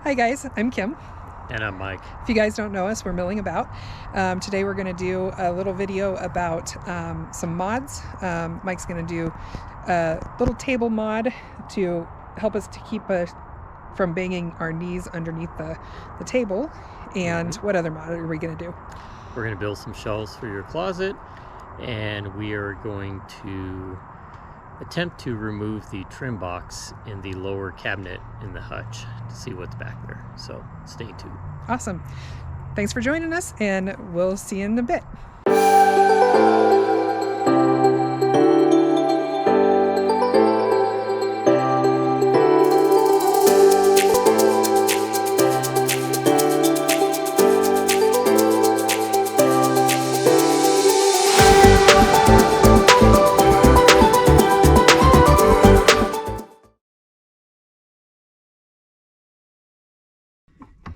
Hi guys, I'm Kim. And I'm Mike. If you guys don't know us, we're milling about. Today we're going to do a little video about some mods. Mike's going to do a little table mod to help us to keep from banging our knees underneath the table. And what other mod are we going to do? We're going to build some shelves for your closet, and we are going to attempt to remove the trim box in the lower cabinet in the hutch to see what's back there. So stay tuned. Awesome. Thanks for joining us, and we'll see you in a bit.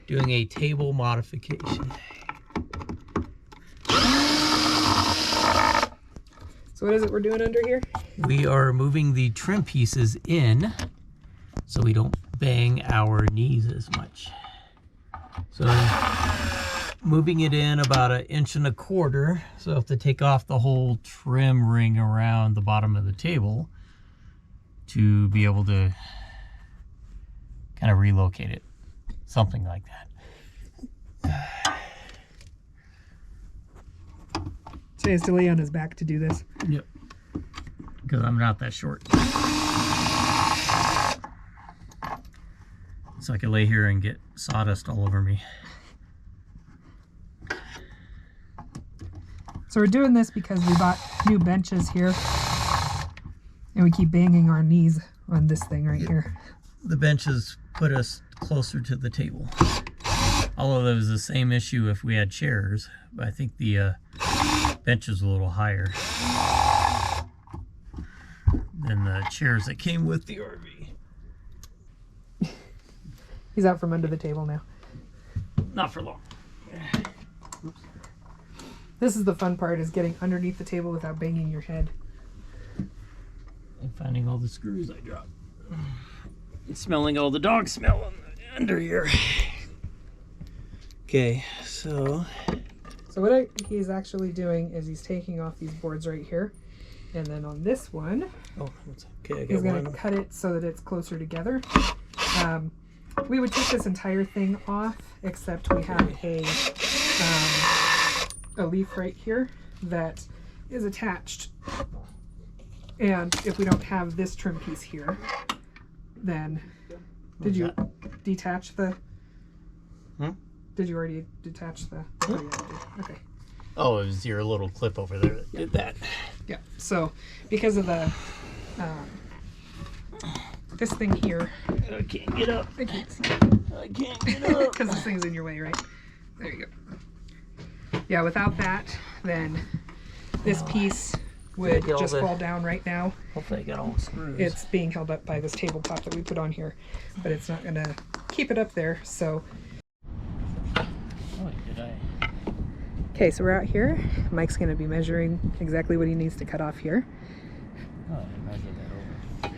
Doing a table modification. So what is it we're doing under here? We are moving the trim pieces in so we don't bang our knees as much. So moving it in about 1.25 inches. So I have to take off the whole trim ring around the bottom of the table to be able to kind of relocate it. Something like that. So he has to lay on his back to do this. Yep. Because I'm not that short. So I can lay here and get sawdust all over me. So we're doing this because we bought new benches here. And we keep banging our knees on this thing right here. The benches put us closer to the table. Although there was the same issue if we had chairs, but I think the bench is a little higher than the chairs that came with the RV. He's out from under the table now. Not for long. Oops. This is the fun part, is getting underneath the table without banging your head. And finding all the screws I dropped. And smelling all the dog smell under here. Okay, so what he's actually doing is he's taking off these boards right here, and then on this one, okay, he's going to cut it so that it's closer together. We would take this entire thing off, except we have a leaf right here that is attached, and if we don't have this trim piece here, then did you detach the? Did you already detach the? Oh, yeah, I did. Okay. Oh, it was your little clip over there that did that. Yeah. So because of the this thing here, I can't get up. I can't see. I can't get up because this thing's in your way, right? There you go. Yeah. Without that, then this piece would just fall down right now. Hopefully I got all the screws. It's being held up by this tabletop that we put on here, but it's not going to keep it up there. So. Okay, so we're out here. Mike's going to be measuring exactly what he needs to cut off here. Oh, I measured that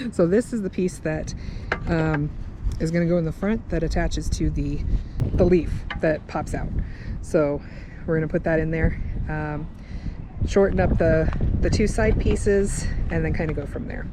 over. So this is the piece that is going to go in the front that attaches to the leaf that pops out. So we're going to put that in there, shorten up the two side pieces, and then kind of go from there.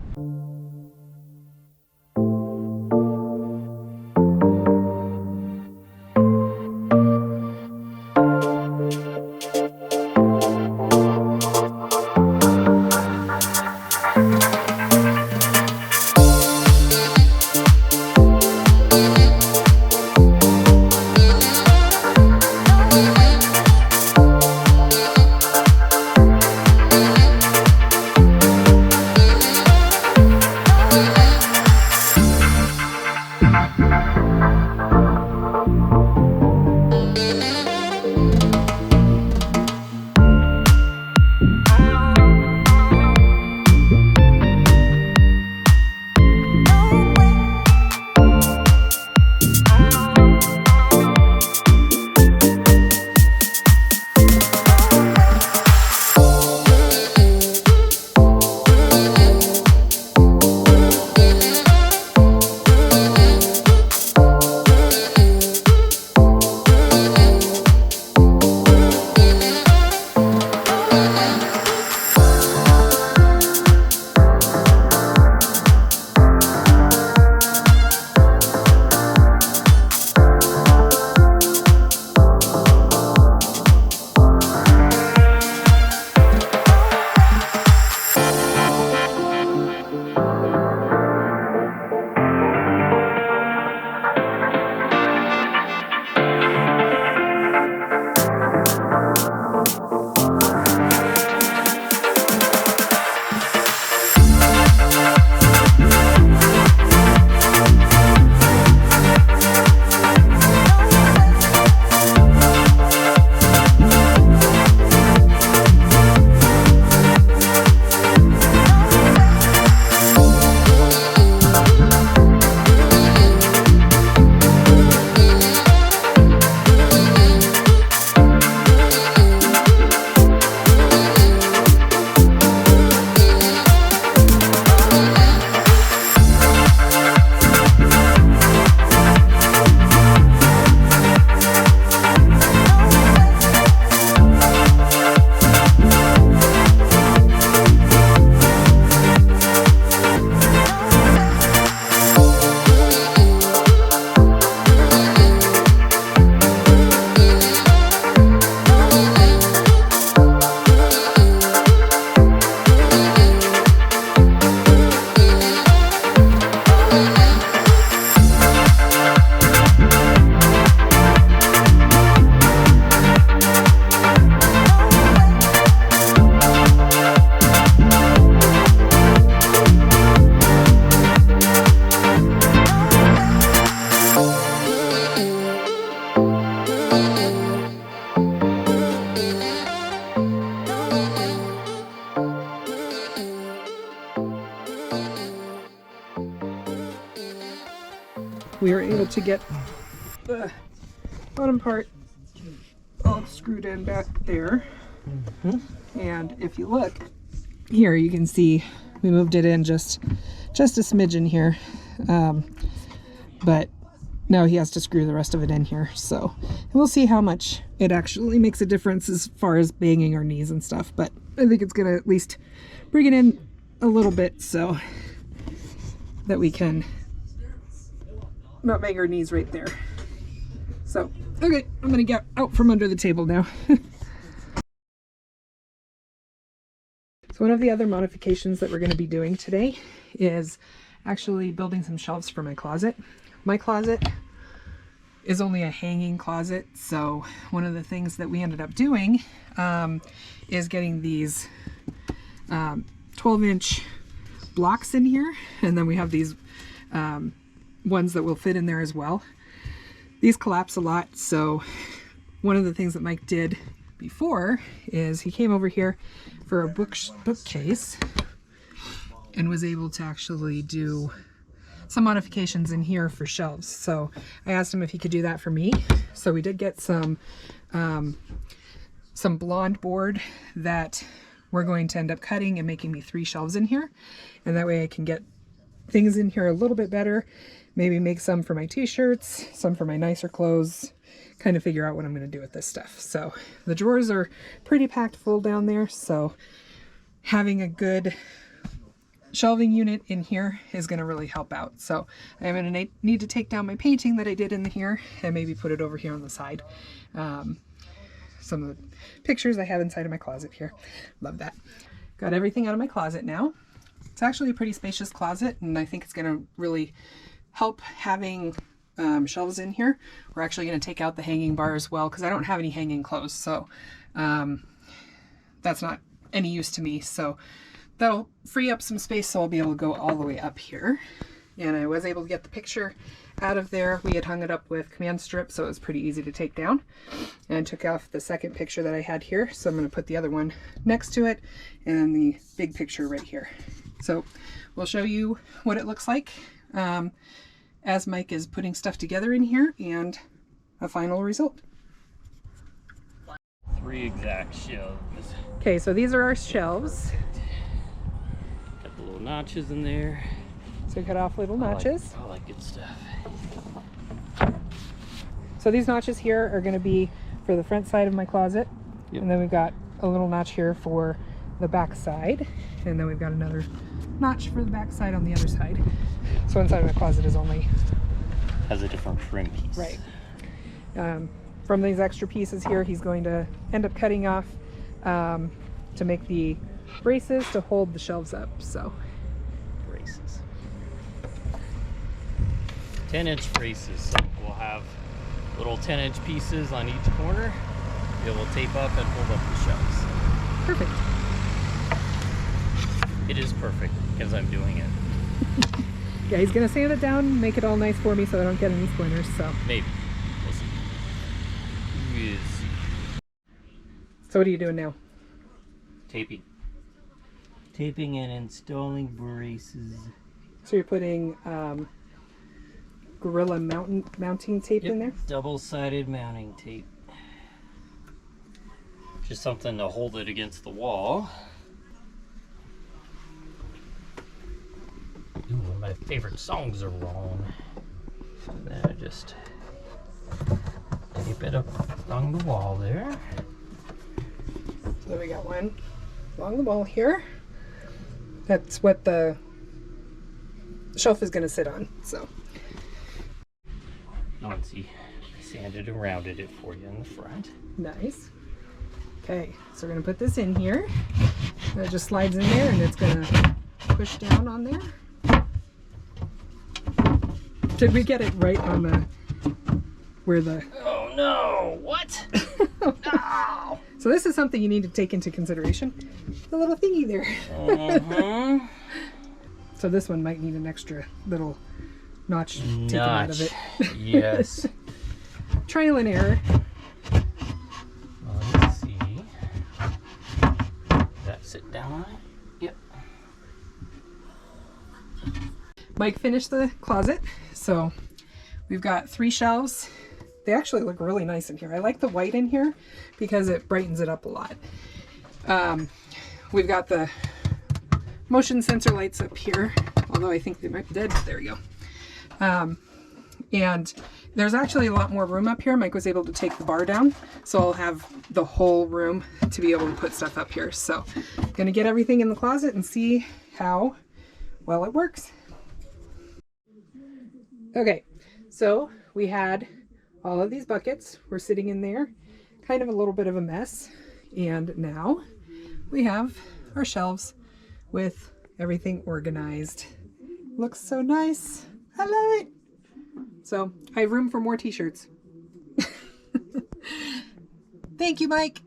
we were able to get the bottom part all screwed in back there. And if you look here, you can see we moved it in just a smidgen here, but now he has to screw the rest of it in here. So we'll see how much it actually makes a difference as far as banging our knees and stuff, but I think it's gonna at least bring it in a little bit so that we can not bang our knees right there. So, okay, I'm gonna get out from under the table now. So one of the other modifications that we're going to be doing today is actually building some shelves for my closet. My closet is only a hanging closet, so one of the things that we ended up doing is getting these 12-inch blocks in here, and then we have these ones that will fit in there as well. These collapse a lot, so one of the things that Mike did before is he came over here for a bookcase and was able to actually do some modifications in here for shelves. So I asked him if he could do that for me. So we did get some blonde board that we're going to end up cutting and making me 3 shelves in here, and that way I can get things in here a little bit better, maybe make some for my t-shirts, some for my nicer clothes, kind of figure out what I'm going to do with this stuff. So the drawers are pretty packed full down there, so having a good shelving unit in here is going to really help out. So I'm going to need to take down my painting that I did in here and maybe put it over here on the side. Some of the pictures I have inside of my closet here. Love that. Got everything out of my closet now. It's actually a pretty spacious closet, and I think it's going to really help having shelves in here. We're actually going to take out the hanging bar as well because I don't have any hanging clothes, so that's not any use to me. So that'll free up some space, so I'll be able to go all the way up here. And I was able to get the picture out of there. We had hung it up with command strip, so it was pretty easy to take down. And I took off the second picture that I had here, so I'm going to put the other one next to it, and then the big picture right here. So we'll show you what it looks like as Mike is putting stuff together in here, and a final result. 3 exact shelves. Okay, so these are our shelves. Got the little notches in there. So we cut off little notches. I like good stuff. So these notches here are going to be for the front side of my closet. Yep. And then we've got a little notch here for the back side. And then we've got another notch for the back side on the other side. So inside of my closet is only... has a different trim piece. Right. From these extra pieces here, he's going to end up cutting off to make the braces to hold the shelves up. So braces. 10-inch braces. So we'll have little 10-inch pieces on each corner. It will tape up and hold up the shelves. Perfect. It is perfect because I'm doing it. Yeah, he's gonna sand it down, make it all nice for me so I don't get any splinters. So maybe. We'll see. We'll see. So what are you doing now? Taping. Taping and installing braces. So you're putting Gorilla mounting tape in there? Double-sided mounting tape. Just something to hold it against the wall. Ooh, one of my favorite songs are wrong. And then I just tape it up along the wall there. So we got one along the wall here. That's what the shelf is going to sit on. So. And see, I sanded and rounded it for you in the front. Nice. Okay, so we're going to put this in here. It just slides in there and it's going to push down on there. Did we get it right on the where the... Oh no! What? No! So this is something you need to take into consideration. The little thingy there. So this one might need an extra little notch taken out of it. Yes. Trial and error. Well, let's see. Does that sit down on it? Yep. Mike finished the closet, so We've got 3 shelves. They actually look really nice in here. I like the white in here because it brightens it up a lot. We've got the motion sensor lights up here, although I think they might be dead. There we go. And there's actually a lot more room up here. Mike was able to take the bar down, so I'll have the whole room to be able to put stuff up here. So I'm gonna get everything in the closet and see how well it works. Okay, so we had all of these buckets were sitting in there, kind of a little bit of a mess. And now we have our shelves with everything organized. Looks so nice. I love it. So I have room for more t-shirts. Thank you, Mike.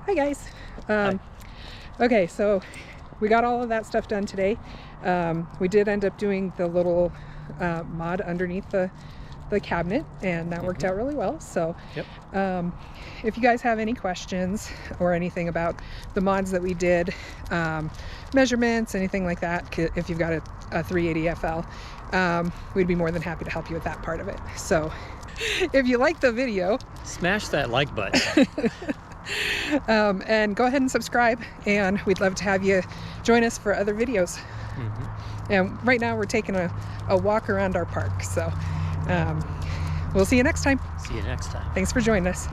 Hi guys. Hi. Okay, so we got all of that stuff done today. We did end up doing the little mod underneath the cabinet, and that worked out really well. So if you guys have any questions or anything about the mods that we did, measurements, anything like that, if you've got a 380 FL, we'd be more than happy to help you with that part of it. So if you like the video, Smash that like button. and go ahead and subscribe, and we'd love to have you join us for other videos. And right now we're taking a walk around our park, so we'll see you next time. See you next time. Thanks for joining us.